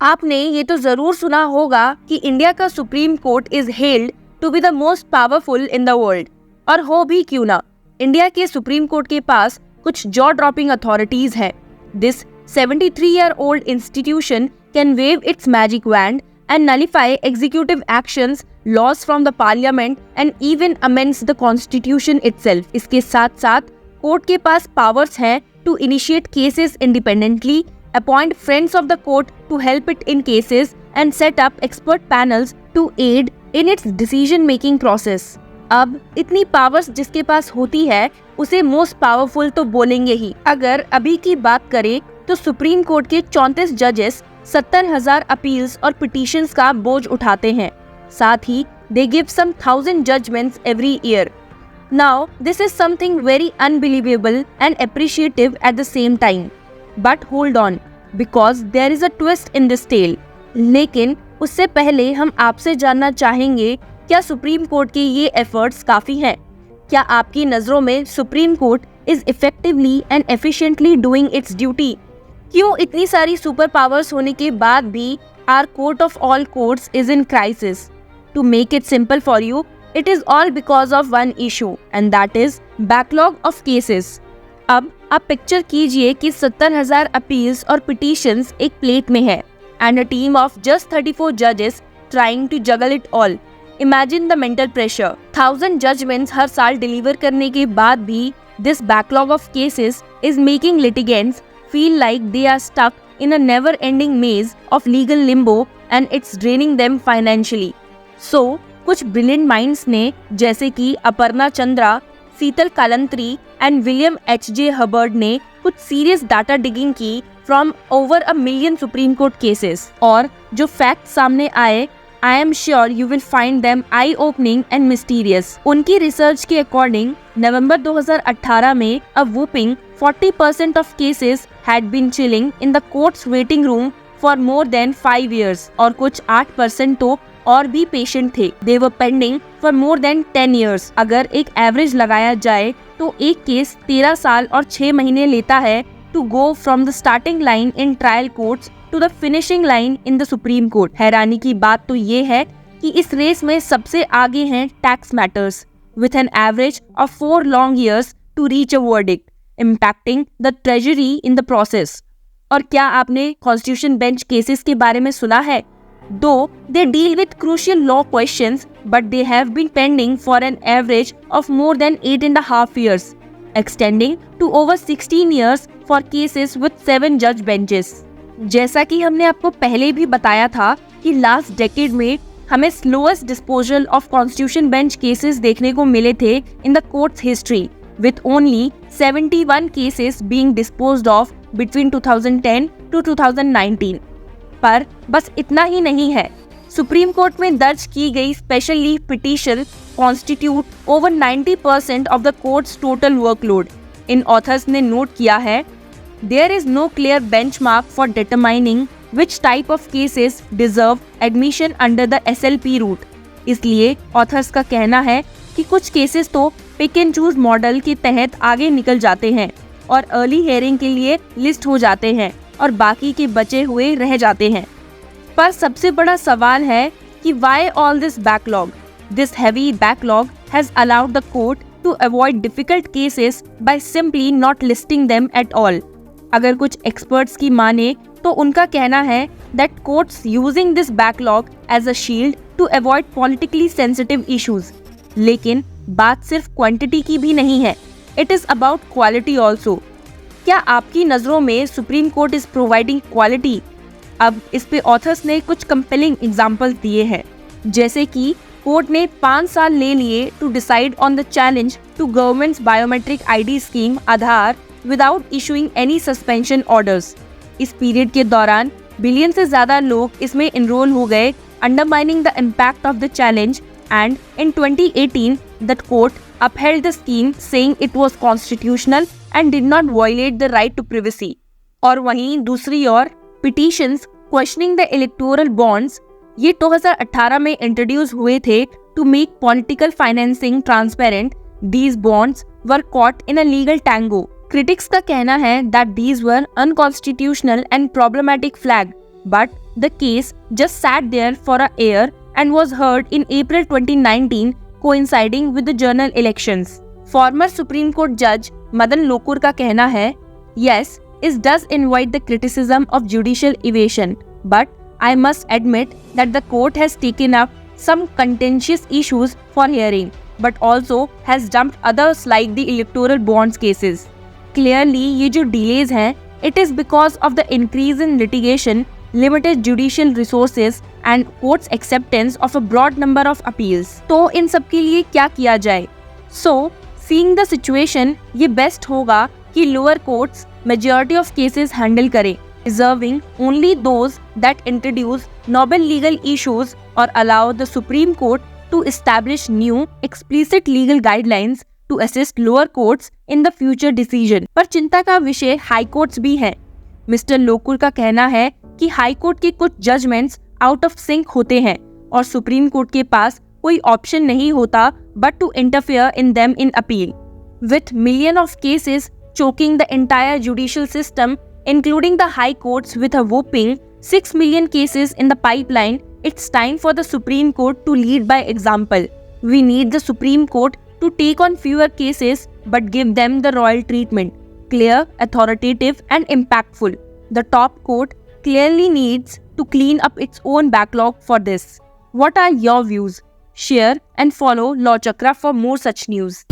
आपने ये तो जरूर सुना होगा कि इंडिया का supreme court is held to be the most powerful in the world. और हो भी क्यों ना, इंडिया के सुप्रीम कोर्ट के पास कुछ जॉ ड्रॉपिंग अथॉरिटीज हैं। This 73-year-old institution can wave its magic wand and nullify executive actions, laws from the parliament and even amends the constitution itself। इसके साथ साथ कोर्ट के पास पावर्स हैं to initiate cases independently, appoint friends of the court to help it in cases and set up expert panels to aid in its decision making process। अब इतनी powers जिसके पास होती है उसे मोस्ट पावरफुल तो बोलेंगे ही। अगर अभी की बात करें तो सुप्रीम कोर्ट के 34 जजेस 70,000 अपील्स और पिटीशंस का बोझ उठाते हैं। साथ ही they give some 1,000 judgments every year। Now this is something very unbelievable and appreciative at the same time। But hold on, because there is a twist in this tale। लेकिन उससे पहले हम आपसे जानना चाहेंगे, क्या सुप्रीम कोर्ट के ये एफर्ट्स काफी हैं? क्या आपकी नजरों में supreme court is effectively and efficiently doing its duty? क्यों इतनी सारी सुपर पावर्स होने के बाद भी our court of all courts is in crisis? To make it simple for you, it is all because of one issue and that is backlog of cases. अब आप picture कीजिए कि 70,000 अपील्स और petitions एक प्लेट में है and a team of just 34 जजेस trying to juggle it all. Imagine the mental pressure. 1,000 judgments हर साल डिलीवर करने के बाद भी this backlog of cases is making litigants feel like they are stuck in a never-ending maze of legal limbo and it's draining them financially। So, कुछ brilliant minds ने, जैसे कि अपर्णा चंद्रा, शीतल कालंत्री and William H.J. Hubbard ने कुछ serious data digging की from over a million Supreme Court cases। और जो facts सामने आए, I am sure you will find them eye-opening and mysterious। उनकी रिसर्च के अकॉर्डिंग नवंबर 2018 में a whopping 40% of cases had been chilling in the court's waiting room for more than 5 years और कुछ 8% तो और भी पेशेंट थे। They were pending for more than 10 years। अगर एक एवरेज लगाया जाए तो एक केस 13 साल और 6 महीने लेता है to go from the starting line in trial courts to the finishing line in the Supreme Court। हैरानी की बात तो ये है कि इस रेस में सबसे आगे हैं tax matters with an average of 4 long years to reach a verdict, impacting the treasury in the process। और क्या आपने कॉन्स्टिट्यूशन बेंच केसेस के बारे में सुना है? Though they deal with crucial law questions, but they have been pending for an average of more than 8.5 years, extending to over 16 years for cases with 7 judge benches। जैसा कि हमने आपको पहले भी बताया था कि लास्ट डेकेड में हमें slowest disposal of constitution bench cases देखने को मिले थे in the courts history, with only 71 cases being disposed of between 2010 to 2019। पर बस इतना ही नहीं है। सुप्रीम कोर्ट में दर्ज की गई special leave petition constitute over 90% of the courts total workload. In authors ने नोट किया है, there is no clear benchmark for determining which type of cases deserve admission under the SLP route। इसलिए authors का कहना है कि कुछ cases तो पिक एंड चूज मॉडल के तहत आगे निकल जाते हैं और अर्ली हियरिंग के लिए लिस्ट हो जाते हैं और बाकी के बचे हुए रह जाते हैं। पर सबसे बड़ा सवाल है कि why all this backlog? This heavy backlog has allowed the court to avoid difficult cases by simply not listing them at all। अगर कुछ एक्सपर्ट्स की माने तो उनका कहना है that courts using this backlog as a shield to avoid politically sensitive issues। लेकिन बात सिर्फ क्वांटिटी की भी नहीं है, it is about quality also। क्या आपकी नज़रों में supreme court is providing quality? अब इस पे ऑथर्स ने कुछ कंपेलिंग एग्जाम्पल दिए हैं, जैसे कि कोर्ट ने 5 साल ले लिए to decide on the challenge to governments biometric ID scheme Aadhaar without issuing any suspension orders. इस पीरियड के दौरान बिलियन से ज्यादा लोग इसमें एनरोल हो गए, undermining the impact of the challenge. And in 2018, that court upheld the scheme, saying it was constitutional and did not violate the right to privacy। और वहीं दूसरी ओर petitions questioning the electoral bonds, ये 2018 में introduce हुए थे to make political financing transparent। These bonds were caught in a legal tango। Critics का कहना है that these were unconstitutional and problematic flag। but the case just sat there for a year and was heard in April 2019, coinciding with the general elections. Former Supreme Court Judge Madan Lokur का कहना है, yes, it does invite the criticism of judicial evasion, but I must admit that the court has taken up some contentious issues for hearing, but also has dumped others like the electoral bonds cases. Clearly, ये जो delays हैं, it is because of the increase in litigation, limited judicial resources and court's acceptance of a broad number of appeals. तो इन सब के लिए क्या किया जाए? So, seeing the situation, ये best होगा कि lower courts majority of cases handle करें, reserving only those that introduce novel legal issues or allow the Supreme Court to establish new explicit legal guidelines to assist lower courts in the future decision. पर चिंता का विषय high courts भी हैं। Mister Lokur का कहना है कि हाई कोर्ट के कुछ जजमेंट्स आउट ऑफ सिंक होते हैं और सुप्रीम कोर्ट के पास कोई ऑप्शन नहीं होता but to interfere in them in appeal. With millions of cases choking the entire judicial system, including the high courts with a whopping 6 million cases in the pipeline, it's time for the Supreme Court to lead by example. We need the Supreme Court to take on fewer cases but give them the royal treatment, clear, authoritative and impactful. The top court clearly needs to clean up its own backlog for this. What are your views? Share and follow Law Chakra for more such news.